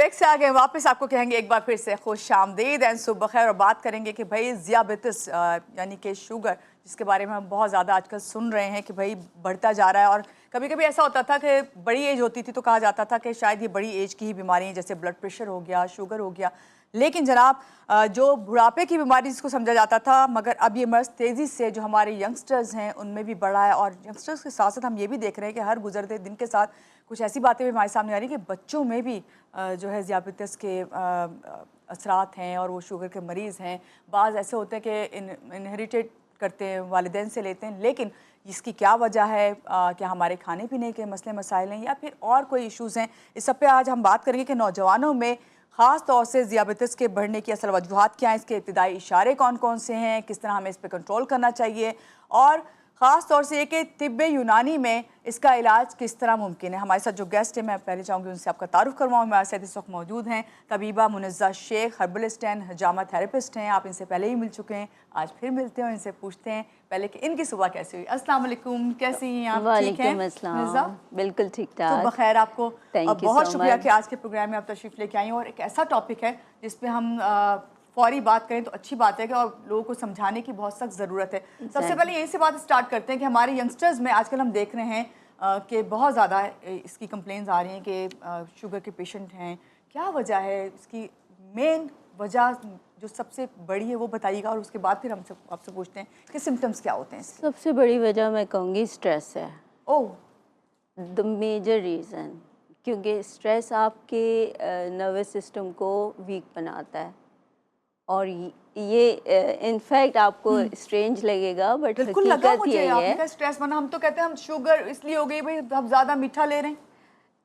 Break से आ गए वापस, आपको कहेंगे एक बार फिर से खुश आमदीद एंड सुबह खैर। और बात करेंगे कि भाई ज़ियाबितिस यानी कि शुगर, जिसके बारे में हम बहुत ज़्यादा आजकल सुन रहे हैं कि भाई बढ़ता जा रहा है। और कभी कभी ऐसा होता था कि बड़ी एज होती थी तो कहा जाता था कि शायद ये बड़ी एज की ही बीमारी है, जैसे ब्लड प्रेशर हो गया, शुगर हो गया। लेकिन जनाब जो बुढ़ापे की बीमारी जिसको समझा जाता था, मगर अब ये मर्ज़ तेज़ी से जो हमारे यंगस्टर्स हैं उनमें भी बढ़ा है। और यंगस्टर्स के साथ साथ हम ये भी देख रहे हैं कि हर गुजरते दिन के साथ कुछ ऐसी बातें भी हमारे सामने आ रही हैं कि बच्चों में भी जो है ज़ियाबितिस के असरात हैं और वो शुगर के मरीज़ हैं। बाज़ ऐसे होते हैं कि इनहेरिटेड करते हैं, वालिदैन से लेते हैं, लेकिन इसकी क्या वजह है? क्या हमारे खाने पीने के मसले मसाइल हैं या फिर और कोई इश्यूज़ हैं? इस सब पे आज हम बात करेंगे कि नौजवानों में ख़ास तौर से ज़ियाबितिस के बढ़ने की असल वजूहात क्या हैं, इसके इब्तिदाई इशारे कौन कौन से हैं, किस तरह हमें इस पर कंट्रोल करना चाहिए, और ख़ास तौर से ये कि तिब्ब यूनानी में इसका इलाज किस तरह मुमकिन है। हमारे साथ जो गेस्ट हैं, मैं पहले चाहूँगी उनसे आपका तारुफ करवाऊँ। हमारे साथ इस वक्त मौजूद हैं तबीबा मुनज़्ज़ा शेख, हर्बलिस्ट एंड हजामा थेरेपिस्ट हैं। आप इनसे पहले ही मिल चुके हैं, आज फिर मिलते हैं, इनसे पूछते हैं पहले कि इनकी सुबह कैसी हुई। अस्सलाम वालेकुम, कैसी हैं आप? ठीक हैं मुनज़्ज़ा? बिल्कुल ठीक ठाक। सुबह खैर आपको। बहुत शुक्रिया कि आज के प्रोग्राम में आप तशरीफ़ लेके आई हैं। और एक ऐसा टॉपिक है जिस पे हम फौरी बात करें तो अच्छी बात है कि और लोगों को समझाने की बहुत सख्त ज़रूरत है। सबसे पहले यहीं से बात स्टार्ट करते हैं कि हमारे यंगस्टर्स में आजकल हम देख रहे हैं कि बहुत ज़्यादा इसकी कंप्लेंट्स आ रही हैं कि शुगर के पेशेंट हैं। क्या वजह है इसकी? मेन वजह जो सबसे बड़ी है वो बताइएगा, और उसके बाद फिर हम आपसे पूछते हैं कि सिम्टम्स क्या होते हैं इसके। सबसे बड़ी वजह मैं कहूँगी स्ट्रेस है। ओह, द मेजर रीज़न, क्योंकि स्ट्रेस आपके नर्वस सिस्टम को वीक बनाता है। और ये इनफैक्ट आपको स्ट्रेंज लगेगा, बट बिल्कुल लगा हकीकत मुझे। यही आपने है। कहा स्ट्रेस बना, हम तो कहते हैं हम शुगर इसलिए हो गई भाई हम ज़्यादा मीठा ले रहे हैं।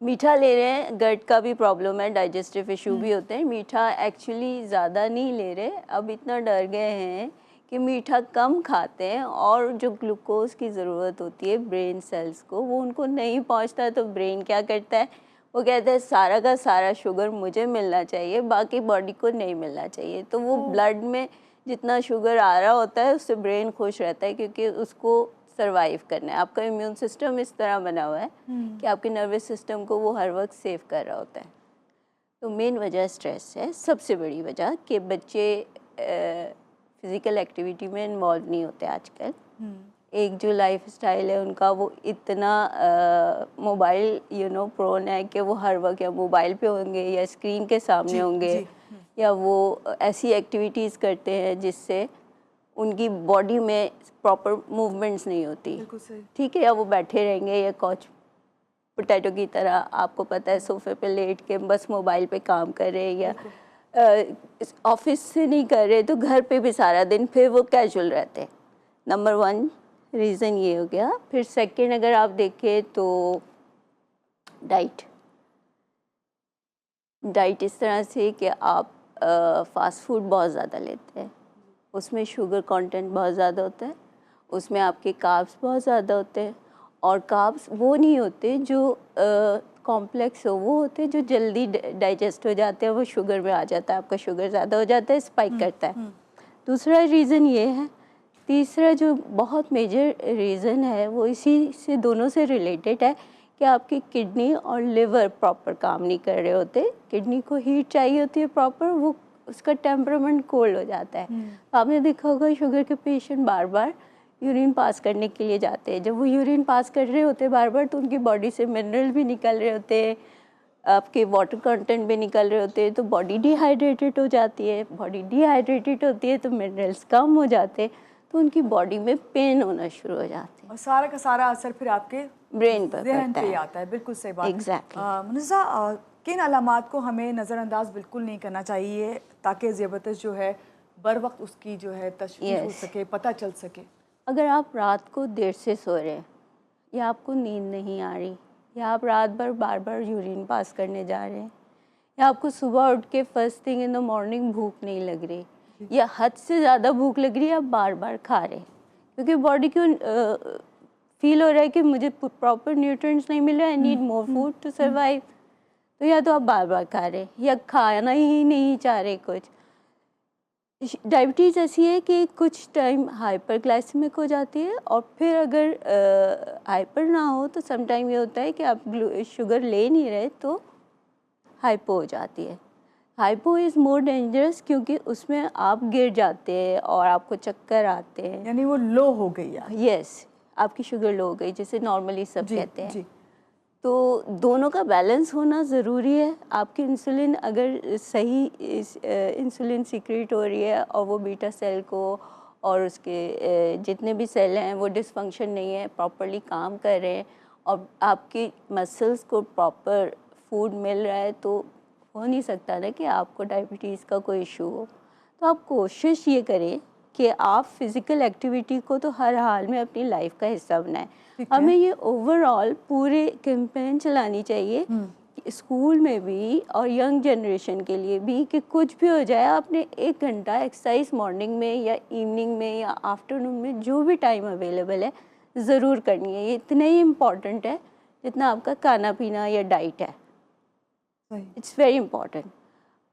मीठा ले रहे हैं, गट का भी प्रॉब्लम है, डाइजेस्टिव इशू भी होते हैं। मीठा एक्चुअली ज़्यादा नहीं ले रहे, अब इतना डर गए हैं कि मीठा कम खाते हैं, और जो ग्लूकोज की ज़रूरत होती है ब्रेन सेल्स को, वो उनको नहीं पहुंचता। तो ब्रेन क्या करता है, वो कहता है सारा का सारा शुगर मुझे मिलना चाहिए, बाकी बॉडी को नहीं मिलना चाहिए। तो वो ब्लड में जितना शुगर आ रहा होता है उससे ब्रेन खुश रहता है, क्योंकि उसको सरवाइव करना है। आपका इम्यून सिस्टम इस तरह बना हुआ है कि आपके नर्वस सिस्टम को वो हर वक्त सेव कर रहा होता है। तो मेन वजह स्ट्रेस है, सबसे बड़ी वजह कि बच्चे फिज़िकल एक्टिविटी में इन्वॉल्व नहीं होते आजकल। एक जो लाइफ स्टाइल है उनका, वो इतना मोबाइल प्रोन है कि वो हर वक्त या मोबाइल पे होंगे या स्क्रीन के सामने होंगे, या वो ऐसी एक्टिविटीज़ करते हैं जिससे उनकी बॉडी में प्रॉपर मूवमेंट्स नहीं होती। ठीक है, या वो बैठे रहेंगे या कॉच पोटैटो की तरह, आपको पता है, सोफे पे लेट के बस मोबाइल पे काम कर रहे हैं, या ऑफिस से नहीं कर रहे तो घर पे भी सारा दिन फिर वो कैजुअल रहते हैं। नंबर 1 रीज़न ये हो गया। फिर सेकंड अगर आप देखें तो डाइट इस तरह से कि आप फास्ट फूड बहुत ज़्यादा लेते हैं, उसमें शुगर कंटेंट बहुत ज़्यादा होता है, उसमें आपके कार्ब्स बहुत ज़्यादा होते हैं। और कार्ब्स वो नहीं होते जो कॉम्प्लेक्स हो, वो होते हैं जो जल्दी डाइजेस्ट हो जाते हैं, वो शुगर में आ जाता है, आपका शुगर ज़्यादा हो जाता है, स्पाइक करता है। दूसरा रीज़न ये है। तीसरा जो बहुत मेजर रीज़न है वो इसी से, दोनों से रिलेटेड है, कि आपकी किडनी और लिवर प्रॉपर काम नहीं कर रहे होते। किडनी को हीट चाहिए होती है प्रॉपर, वो उसका टेम्परामेंट कोल्ड हो जाता है। आपने देखा होगा शुगर के पेशेंट बार बार यूरिन पास करने के लिए जाते हैं। जब वो यूरिन पास कर रहे होते हैं बार बार, तो उनकी बॉडी से मिनरल भी निकल रहे होते हैं, आपके वाटर कंटेंट भी निकल रहे होते हैं, तो बॉडी डिहाइड्रेटेड हो जाती है। बॉडी डिहाइड्रेटेड होती है तो मिनरल्स कम हो जाते हैं, तो उनकी बॉडी में पेन होना शुरू हो जाते हैं, और सारा का सारा असर फिर आपके ब्रेन पर ज़हन पड़ता पे है। आता है। बिल्कुल सही बात। एग्जैक्टली। मुनज़्ज़ा, किन अलामात को हमें नज़रअंदाज बिल्कुल नहीं करना चाहिए ताकि ज़ियाबितिस जो है बर वक्त उसकी जो है तशख़ीस हो सके, पता चल सके? अगर आप रात को देर से सो रहे हैं, या आपको नींद नहीं आ रही, या आप रात भर बार बार यूरिन पास करने जा रहे हैं, या आपको सुबह उठ के first thing in the morning भूख नहीं लग रही, या हद से ज़्यादा भूख लग रही है, आप बार बार खा रहे हैं, क्योंकि बॉडी को फील हो रहा है कि मुझे प्रॉपर न्यूट्रिएंट्स नहीं मिल रहा, I need more food to survive, तो या तो आप बार बार खा रहे हैं या खाना ही नहीं चाह रहे कुछ। डायबिटीज़ ऐसी है कि कुछ टाइम हाइपरग्लाइसेमिक हो जाती है, और फिर अगर हाइपर ना हो तो सम टाइम ये होता है कि आप शुगर ले नहीं रहे तो हाइपो हो जाती है। हाइपो इज़ मोर डेंजरस क्योंकि उसमें आप गिर जाते हैं और आपको चक्कर आते हैं। यानी वो लो हो गई है। यस, आपकी शुगर लो हो गई, जिसे नॉर्मली सब जी कहते हैं। जी। तो दोनों का बैलेंस होना ज़रूरी है। आपकी इंसुलिन अगर सही इंसुलिन सीक्रेट हो रही है और वो बीटा सेल को और उसके जितने भी सेल हैं वो डिसफंक्शन नहीं है, प्रॉपरली काम कर रहे हैं और आपकी मसल्स को प्रॉपर फूड मिल रहा है, तो हो नहीं सकता ना कि आपको डायबिटीज़ का कोई इशू हो। तो आप कोशिश ये करें कि आप फिज़िकल एक्टिविटी को तो हर हाल में अपनी लाइफ का हिस्सा बनाएं। हमें ये ओवरऑल पूरे कैंपेन चलानी चाहिए कि स्कूल में भी और यंग जनरेशन के लिए भी कि कुछ भी हो जाए आपने 1 घंटा एक्सरसाइज मॉर्निंग में या इवनिंग में या आफ्टरनून में जो भी टाइम अवेलेबल है ज़रूर करनी है। ये इतना ही इम्पॉर्टेंट है जितना आपका खाना पीना या डाइट है। It's very important.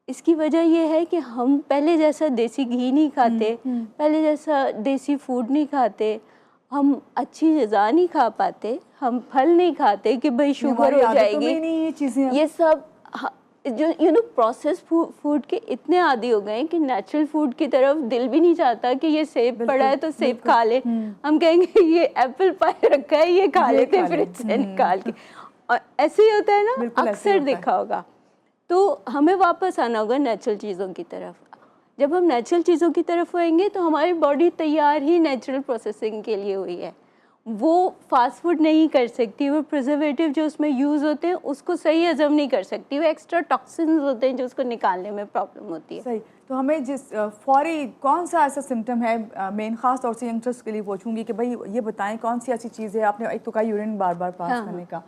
इसकी वजह यह है कि हम पहले जैसा देसी घी नहीं खाते, पहले जैसा देसी फूड नहीं खाते, हम अच्छी ग़िज़ा नहीं खा पाते, हम फल नहीं खाते कि भाई शुगर हो जाएगी। ये चीज़ें ये सब जो प्रोसेस फूड के इतने आदी हो गए कि नेचुरल फूड की तरफ दिल भी नहीं चाहता कि ये सेब पड़ा है तो सेब खा ले। हम कहेंगे ये एप्पल पाई रखा है, ये खा लेते फ्रिज से निकाल के। और ऐसे ही होता है ना, अक्सर देखा होगा। तो हमें वापस आना होगा नेचुरल चीज़ों की तरफ। जब हम नेचुरल चीज़ों की तरफ होएंगे तो हमारी बॉडी तैयार ही नेचुरल प्रोसेसिंग के लिए हुई है। वो फास्ट फूड नहीं कर सकती, वो प्रिजर्वेटिव जो उसमें यूज़ होते हैं उसको सही हजम नहीं कर सकती, वो एक्स्ट्रा टॉक्सिन्स होते हैं जो उसको निकालने में प्रॉब्लम होती है। सही। तो हमें जिस फौरी कौन सा ऐसा सिम्टम है, मेन खास तौर से यंगस्टर्स के लिए पूछूंगी कि भाई ये बताएं कौन सी ऐसी चीज़ है, आपने एक तो कहा यूरिन बार बार पास करने का,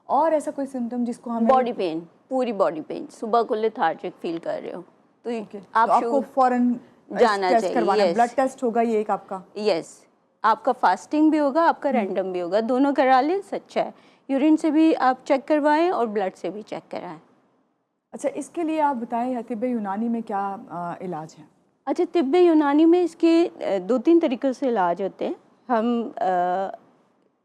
और ऐसा कोई सिम्टम जिसको हमें बॉडी पेन, पूरी बॉडी पेन, सुबह को लेथार्जिक फील कर रहे हो तो आपको फौरन जाना चाहिए। ब्लड टेस्ट होगा ये एक आपका। यस, आपका फास्टिंग भी होगा, आपका रैंडम भी होगा, दोनों करा लें, सच्चा है। यूरिन से भी आप चेक करवाएं और ब्लड से भी चेक कराएं। अच्छा, इसके लिए आप बताएं तिब्बे यूनानी में क्या इलाज है? अच्छा, तिब्बे यूनानी में इसके 2-3 तरीक़ों से इलाज होते हैं। हम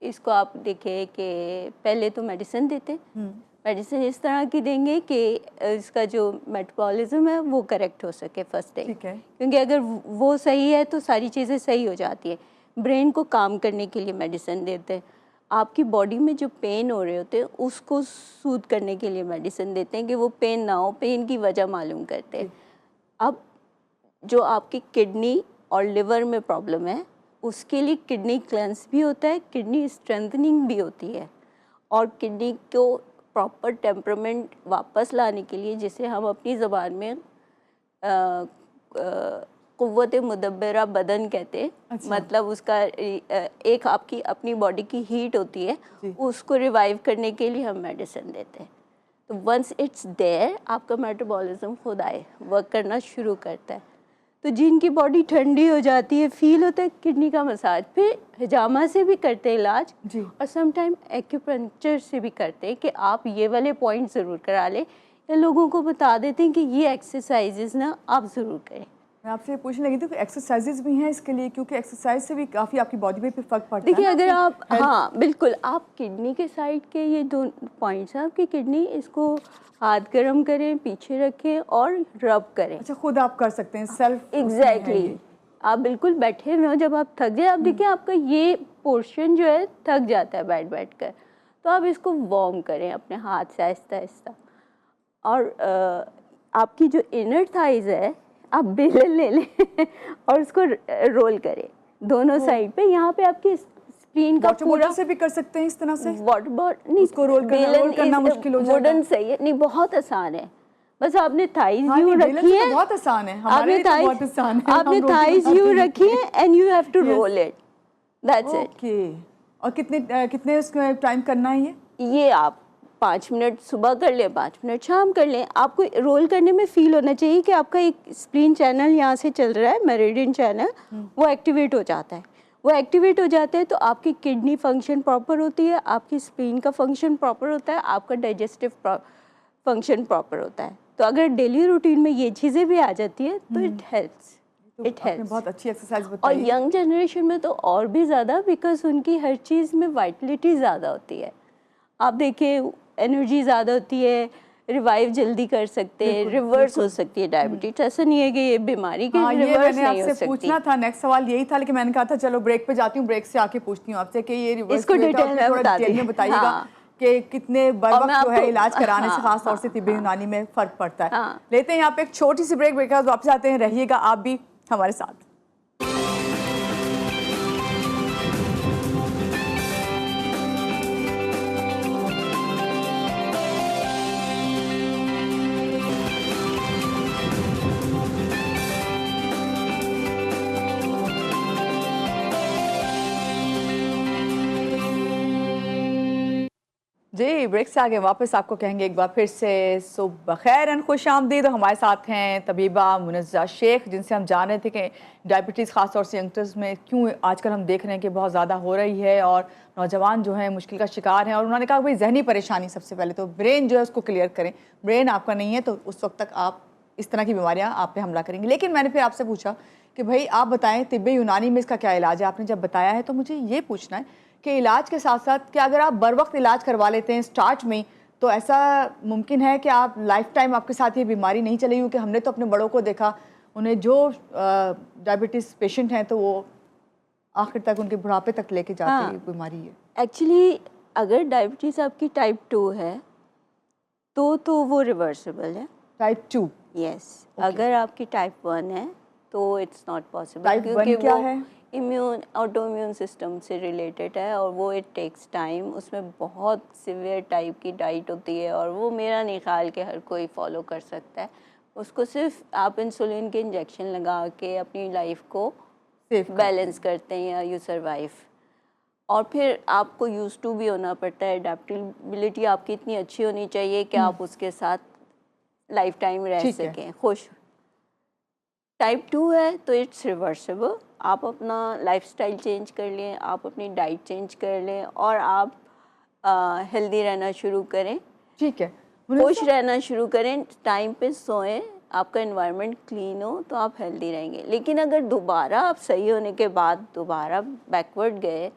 इसको आप देखें कि पहले तो मेडिसिन देते हैं। मेडिसिन इस तरह की देंगे कि इसका जो मेटाबॉलिज्म है वो करेक्ट हो सके फर्स्ट डे, क्योंकि अगर वो सही है तो सारी चीज़ें सही हो जाती है। ब्रेन को काम करने के लिए मेडिसिन देते हैं। आपकी बॉडी में जो पेन हो रहे होते हैं उसको सूद करने के लिए मेडिसिन देते हैं कि वो पेन ना हो, पेन की वजह मालूम करते हैं। अब जो आपकी किडनी और लिवर में प्रॉब्लम है उसके लिए किडनी क्लेंस भी होता है, किडनी स्ट्रेंथनिंग भी होती है, और किडनी को प्रॉपर टेम्परामेंट वापस लाने के लिए, जिसे हम अपनी ज़बान में क़ुव्वत मुदब्बिरा बदन कहते हैं। अच्छा। मतलब उसका एक आपकी अपनी बॉडी की हीट होती है, उसको रिवाइव करने के लिए हम मेडिसिन देते हैं। तो वंस इट्स देयर आपका मेटाबॉलिज्म खुद आए वर्क करना शुरू करता है। तो जिनकी बॉडी ठंडी हो जाती है, फील होता है, किडनी का मसाज, फिर हिजामा से भी करते हैं इलाज जी। और समटाइम एक्यूपंक्चर से भी करते हैं कि आप ये वाले पॉइंट ज़रूर करा लें, या लोगों को बता देते हैं कि ये एक्सरसाइजेज ना आप ज़रूर करें। मैं आपसे पूछने लगी थी कि एक्सरसाइजेज भी हैं इसके लिए, क्योंकि एक्सरसाइज से भी काफ़ी आपकी बॉडी पे फ़र्क पड़ता है। देखिए, अगर आप बिल्कुल आप किडनी के साइड के ये 2 पॉइंट्स हैं आपकी किडनी, इसको हाथ गर्म करें, पीछे रखें और रब करें। अच्छा, खुद आप कर सकते हैं सेल्फ? एग्जैक्टली। आप बिल्कुल बैठे हुए हो, जब आप थक जाए, आप देखिए आपका ये पोर्शन जो है थक जाता है बैठ कर, तो आप इसको वार्म करें अपने हाथ से आहिस्ता आहिस्ता। और आपकी जो इनर थाइज है आप बेलन ले लें और उसको रोल करें दोनों साइड पे। यहाँ पे आपकी स्क्रीन का पूरा से भी कर सकते हैं इस तरह से। वाटर बॉटल नहीं, उसको रोल करना मुश्किल हो जाता है। वुडन सही है, नहीं बहुत आसान है। बस आपने थाइज यूं रखी है, बहुत आसान है, हमारे लिए तो बहुत आसान है। आपने थाइज यूं रखी है and you have to roll it, that's it. Okay. और कितने उसका टाइम करना है ये आप 5 मिनट सुबह कर लें, 5 मिनट शाम कर लें। आपको रोल करने में फील होना चाहिए कि आपका एक स्प्लीन चैनल यहाँ से चल रहा है, मेरिडियन चैनल, वो एक्टिवेट हो जाता है। वो एक्टिवेट हो जाता है तो आपकी किडनी फंक्शन प्रॉपर होती है, आपकी स्प्लीन का फंक्शन प्रॉपर होता है, आपका डाइजेस्टिव फंक्शन प्रॉपर होता है। तो अगर डेली रूटीन में ये चीज़ें भी आ जाती है तो इट हेल्प्स। It helps. बहुत अच्छी एक्सरसाइज बताई। और यंग जनरेशन में तो और भी ज़्यादा, बिकॉज उनकी हर चीज़ में वाइटलिटी ज़्यादा होती है। आप देखिए एनर्जी ज़्यादा होती है, रिवाइव जल्दी कर सकते हैं, रिवर्स हो सकती है डायबिटीज। ऐसा नहीं है कि ये बीमारी के हाँ, ये रिवर्स मैंने नहीं हो आपसे सकती। पूछना था, नेक्स्ट सवाल यही था, लेकिन मैंने कहा था चलो ब्रेक पे जाती हूँ, ब्रेक से आके पूछती हूँ आपसे कि ये रिवर्स इसको डिटेल में थोड़ा बता डिटेल में दी। बताइएगा हाँ। कि कितने बर और मैं वक्त जो है आपको इलाज कराने से हाँ खास तौर से हाँ तिब्बी हाँ यूनानी में फर्क पड़ता है। हाँ। लेते हैं यहाँ पे एक छोटी सी ब्रेक के बाद वापस आते हैं, रहिएगा आप भी हमारे साथ। जी, ब्रेक से आगे वापस आपको कहेंगे एक बार फिर से सुबह खैर एंड खुश आमदीद। तो हमारे साथ हैं तबीबा मुनज़्ज़ा शेख, जिनसे हम जान रहे थे कि डायबिटीज़ ख़ास तौर से यंगस्टर्स में क्यों आजकल हम देख रहे हैं कि बहुत ज़्यादा हो रही है और नौजवान जो है मुश्किल का शिकार हैं। और उन्होंने कहा भाई जहनी परेशानी सबसे पहले तो ब्रेन जो है उसको क्लियर करें, ब्रेन आपका नहीं है तो उस वक्त तक आप इस तरह की बीमारियाँ आप पे हमला करेंगी। लेकिन मैंने फिर आपसे पूछा कि भाई आप बताएं तिब्बे यूनानी में इसका क्या इलाज है। आपने जब बताया है तो मुझे ये पूछना है कि इलाज के साथ साथ कि अगर आप बर वक्त इलाज करवा लेते हैं स्टार्ट में, तो ऐसा मुमकिन है कि आप लाइफ टाइम आपके साथ ये बीमारी नहीं चलेगी? क्योंकि हमने तो अपने बड़ों को देखा, उन्हें जो डायबिटीज़ पेशेंट हैं तो वो आखिर तक उनके बुढ़ापे तक लेके जाते हैं, ये बीमारी है। एक्चुअली अगर डायबिटीज़ आपकी टाइप 2 है तो वो रिवर्सिबल है। टाइप 2? यस। अगर आपकी टाइप 1 है तो इट्स नॉट पॉसिबल, टाइप 1 क्या है? इम्यून ऑटो इम्यून सिस्टम से रिलेटेड है और वो इट टेक्स टाइम। उसमें बहुत सिवियर टाइप की डाइट होती है और वो मेरा नहीं ख्याल कि हर कोई फॉलो कर सकता है। उसको सिर्फ आप इंसुलिन के इंजेक्शन लगा के अपनी लाइफ को बैलेंस करते हैं या यू सर्वाइव। और फिर आपको यूज टू भी होना पड़ता है, अडेप्टेबिलिटी आपकी इतनी अच्छी होनी चाहिए कि आप उसके साथ लाइफ टाइम रह सकें खुश। टाइप 2 है तो इट्स रिवर्सिबल। आप अपना लाइफस्टाइल चेंज कर लें, आप अपनी डाइट चेंज कर लें और आप हेल्दी रहना शुरू करें। ठीक है, खुश रहना शुरू करें, टाइम पे सोएं, आपका एनवायरनमेंट क्लीन हो तो आप हेल्दी रहेंगे। लेकिन अगर दोबारा आप सही होने के बाद दोबारा बैकवर्ड गए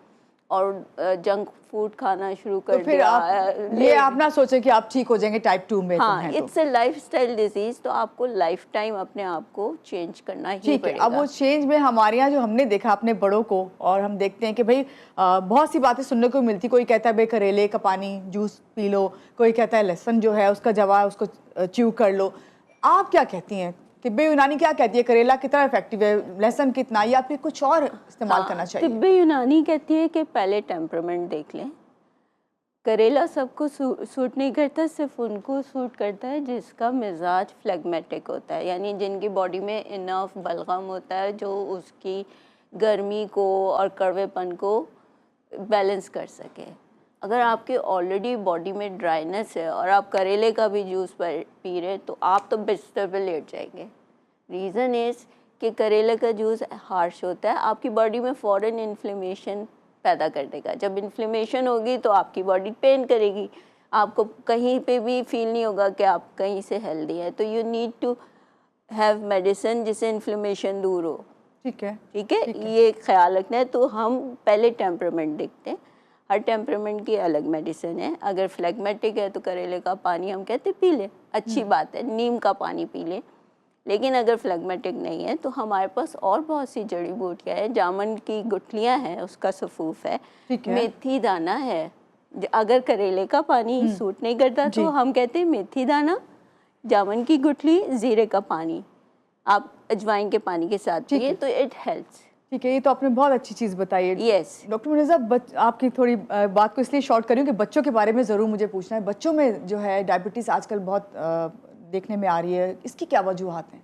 और जंक फूड खाना शुरू कर तो फिर दिया, ये आप ना सोचें कि आप ठीक हो जाएंगे टाइप 2 में। हाँ, इट्स ए लाइफस्टाइल डिजीज, तो आपको लाइफ टाइम अपने आप को चेंज करना ही पड़ेगा। अब वो चेंज में हमारे यहाँ जो हमने देखा अपने बड़ों को, और हम देखते हैं कि भाई बहुत सी बातें सुनने को मिलती। कोई कहता है भाई करेले का पानी जूस पी लो, कोई कहता है लहसुन जो है उसका जवा उसको च्यू कर लो। आप क्या कहती हैं? तिब्बे यूनानी क्या कहती है? करेला कितना इफेक्टिव है, लहसुन कितना, या फिर कुछ और इस्तेमाल करना चाहिए? तिब्बे यूनानी कहती है कि पहले टेम्परामेंट देख लें। करेला सबको सूट नहीं करता, सिर्फ उनको सूट करता है जिसका मिजाज फ्लेगमेटिक होता है, यानी जिनकी बॉडी में इनफ बलगम होता है जो उसकी गर्मी को और कड़वेपन को बैलेंस कर सके। अगर आपके ऑलरेडी बॉडी में ड्राइनेस है और आप करेले का भी जूस पी रहे तो आप तो बिस्तर पे लेट जाएंगे। रीज़न इज़ कि करेले का जूस हार्श होता है, आपकी बॉडी में फ़ौरन इन्फ्लेमेशन पैदा कर देगा। जब इन्फ्लेमेशन होगी तो आपकी बॉडी पेन करेगी, आपको कहीं पे भी फील नहीं होगा कि आप कहीं से हेल्दी है। तो you need to have medicine जिससे इन्फ्लेमेशन दूर हो। ठीक है, ये ख्याल रखना है। तो हम पहले टेम्परामेंट देखते हैं, हर टेम्परामेंट की अलग मेडिसिन है। अगर फ्लेगमेटिक है तो करेले का पानी हम कहते पी ले, अच्छी बात है, नीम का पानी पी ले। लेकिन अगर फ्लेगमेटिक नहीं है तो हमारे पास और बहुत सी जड़ी बूटियाँ हैं। जामुन की गुठलियाँ हैं, उसका सफूफ है, मेथी दाना है। अगर करेले का पानी सूट नहीं करता तो हम कहते हैं मेथी दाना, जामुन की गुठली, जीरे का पानी आप अजवाइन के पानी के साथ पिए तो इट हेल्प्स। ठीक है, ये तो आपने बहुत अच्छी चीज़ बताई है। यस डॉक्टर मुनज़्ज़ा, आपकी थोड़ी बात को इसलिए शॉर्ट करूँ कि बच्चों के बारे में ज़रूर मुझे पूछना है। बच्चों में जो है डायबिटीज़ आजकल बहुत देखने में आ रही है, इसकी क्या वजूहत हैं?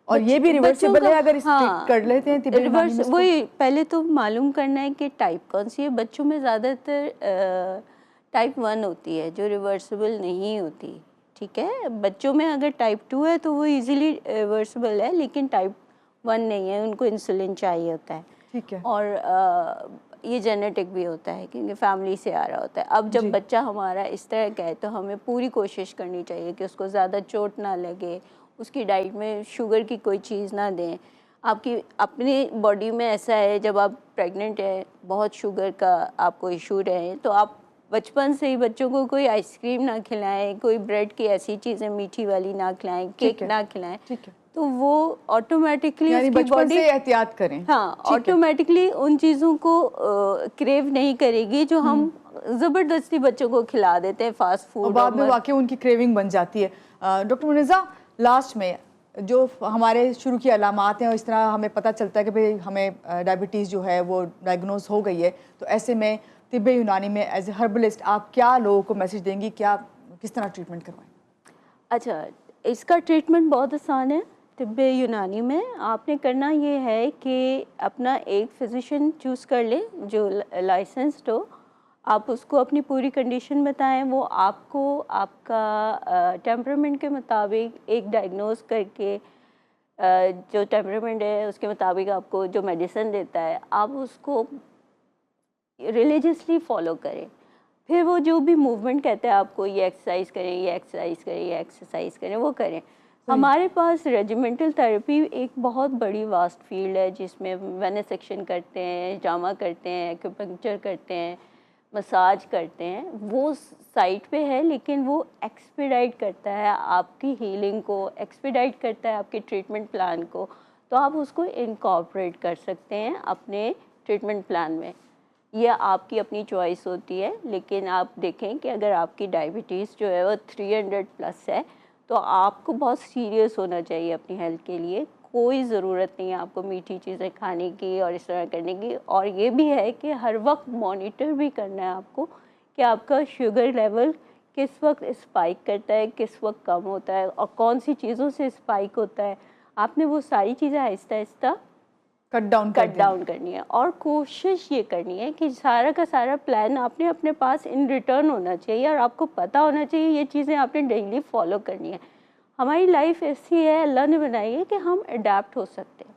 और ये भी रिवर्सिबल है अगर कर लेते हैं? रिवर्स वही पहले तो मालूम करना है कि टाइप कौन सी है। बच्चों में ज़्यादातर टाइप 1 होती है जो रिवर्सिबल नहीं होती। ठीक है, बच्चों में अगर टाइप 2 है तो वो इजीली रिवर्सिबल है, लेकिन टाइप 1 नहीं है, उनको इंसुलिन चाहिए होता है। ठीक है, और ये जेनेटिक भी होता है क्योंकि फैमिली से आ रहा होता है। अब जब बच्चा हमारा इस तरह का है तो हमें पूरी कोशिश करनी चाहिए कि उसको ज़्यादा चोट ना लगे, उसकी डाइट में शुगर की कोई चीज़ ना दें। आपकी अपनी बॉडी में ऐसा है, जब आप प्रेग्नेंट है, बहुत शुगर का आपको इशू रहे तो आप बचपन से ही बच्चों को कोई आइसक्रीम ना खिलाएं, कोई ब्रेड की ऐसी चीज़ें मीठी वाली ना खिलाएं, केक ना खिलाएं, ठीक है, तो वो ऑटोमेटिकली यानी उसकी बचपन बॉडी, से एहतियात करें। हाँ, ऑटोमेटिकली उन चीज़ों को क्रेव नहीं करेगी जो हम ज़बरदस्ती बच्चों को खिला देते हैं, फास्ट और फूड। बाद में वाकई उनकी क्रेविंग बन जाती है। डॉक्टर मुनीज़ा, लास्ट में जो हमारे शुरू की अलामात हैं और इस तरह हमें पता चलता है कि भाई हमें डायबिटीज़ जो है वो डायग्नोज हो गई है, तो ऐसे में तिब्ब यूनानी में एज ए हर्बलिस्ट आप क्या लोगों को मैसेज देंगी, क्या किस तरह ट्रीटमेंट करवाएं? अच्छा, इसका ट्रीटमेंट बहुत आसान है। तिब्ब यूनानी में आपने करना ये है कि अपना एक फिजिशियन चूज़ कर लें जो लाइसेंस्ड हो। आप उसको अपनी पूरी कंडीशन बताएं, वो आपको आपका टेम्परामेंट के मुताबिक एक डायग्नोज करके जो टेम्परामेंट है उसके मुताबिक आपको जो मेडिसिन देता है, आप उसको रिलीजियसली फॉलो करें। फिर वो जो भी मूवमेंट कहता है आपको, ये एक्सरसाइज करें, ये एक्सरसाइज करें, ये एक्सरसाइज करें, वो करें। हमारे पास रेजिमेंटल थेरेपी एक बहुत बड़ी वास्ट फील्ड है जिसमें वेनेसेक्शन करते हैं, जामा करते हैं, एक्यूपंक्चर करते हैं, मसाज करते हैं। वो साइट पे है, लेकिन वो एक्सपीडाइट करता है आपकी हीलिंग को, एक्सपीडाइट करता है आपके ट्रीटमेंट प्लान को। तो आप उसको इनकॉर्पोरेट कर सकते हैं अपने ट्रीटमेंट प्लान में। ये आपकी अपनी चॉइस होती है, लेकिन आप देखें कि अगर आपकी डायबिटीज़ जो है वो 300 प्लस है, तो आपको बहुत सीरियस होना चाहिए अपनी हेल्थ के लिए। कोई ज़रूरत नहीं है आपको मीठी चीज़ें खाने की और इस तरह करने की। और ये भी है कि हर वक्त मॉनिटर भी करना है आपको कि आपका शुगर लेवल किस वक्त स्पाइक करता है, किस वक्त कम होता है और कौन सी चीज़ों से स्पाइक होता है। आपने वो सारी चीज़ें आहिस्ता आहिस्ता कट डाउन करनी है। और कोशिश ये करनी है कि सारा का सारा प्लान आपने अपने पास इन रिटर्न होना चाहिए और आपको पता होना चाहिए ये चीज़ें आपने डेली फॉलो करनी है। हमारी लाइफ ऐसी है, अल्लाह ने बनाई है कि हम अडेप्ट हो सकते हैं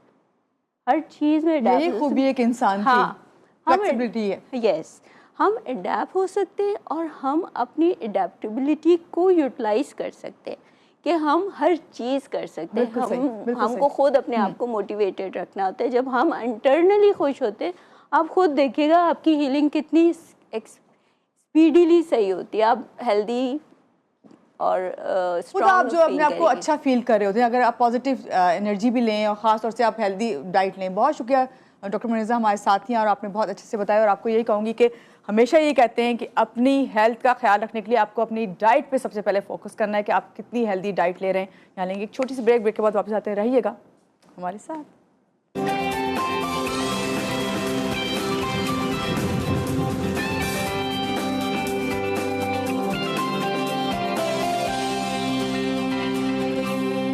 हर चीज़ में। यही खूबी एक इंसान की फ्लेक्सिबिलिटी है। यस, हम अडेप्ट हो सकते हैं और हम अपनी अडेप्टेबिलिटी को यूटिलाइज कर सकते हैं कि हम हर चीज़ कर सकते हैं। हमको खुद अपने आप को मोटिवेटेड रखना होता है। जब हम इंटरनली खुश होते हैं, आप खुद देखिएगा आपकी हीलिंग कितनी स्पीडीली सही होती है। आप हेल्दी और खुद आप जो अपने आप को अच्छा फील कर रहे होते हैं, अगर आप पॉजिटिव एनर्जी भी लें और ख़ास तौर से आप हेल्दी डाइट लें। बहुत शुक्रिया डॉक्टर मुनीज़ा हमारे साथ ही हैं और आपने बहुत अच्छे से बताया। और आपको यही कहूँगी कि हमेशा ये कहते हैं कि अपनी हेल्थ का ख्याल रखने के लिए आपको अपनी डाइट पे सबसे पहले फोकस करना है कि आप कितनी हेल्दी डाइट ले रहे हैं। यहाँ लेंगे एक छोटी सी ब्रेक के बाद वापस आते हैं, रहिएगा हमारे साथ।